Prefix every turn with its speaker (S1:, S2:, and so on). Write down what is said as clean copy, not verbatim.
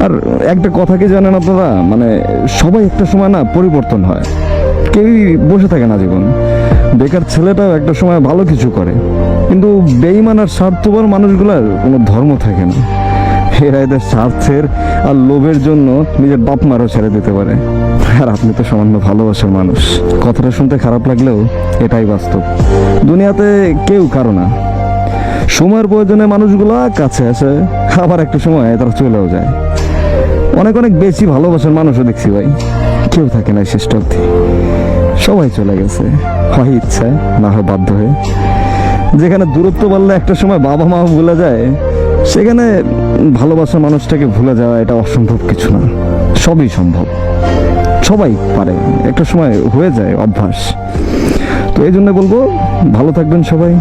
S1: আর একটা কথা কি জানেন আপনারা, মানে সবাই একটা সময় না পরিবর্তন হয়, কেউই বসে থাকে না জীবন। বেকার ছেলেটাও একটা সময় ভালো কিছু করে, কিন্তু বেঈমান আর স্বার্থপর মানুষগুলার কোনো ধর্ম থাকে না। এরা এদের স্বার্থের আর লোভের জন্য নিজের বাপ মারও ছেড়ে দিতে পারে। আর আপনি তো সামান্য ভালোবাসার মানুষ। কথাটা শুনতে খারাপ লাগলেও এটাই বাস্তব। দুনিয়াতে কেউ কারো না। সময়ের প্রয়োজনে মানুষগুলা কাছে আসে, আবার একটা সময় তারা চলেও যায়। অনেক অনেক বেশি ভালোবাসার মানুষও দেখছি ভাই, কেউ থাকে না শেষ অবধি। সবাই চলে গেছে, হয় ইচ্ছায় না হয় বাধ্য হয়ে। যেখানে দূরত্ব বাড়লে একটা সময় বাবা মা ভুলে যায়, সেখানে ভালোবাসার মানুষটাকে ভুলে যাওয়া এটা অসম্ভব কিছু না, সবই সম্ভব। সবাই পারে, একটা সময় হয়ে যায় অভ্যাস। তো এই জন্য বলবো, ভালো থাকবেন সবাই।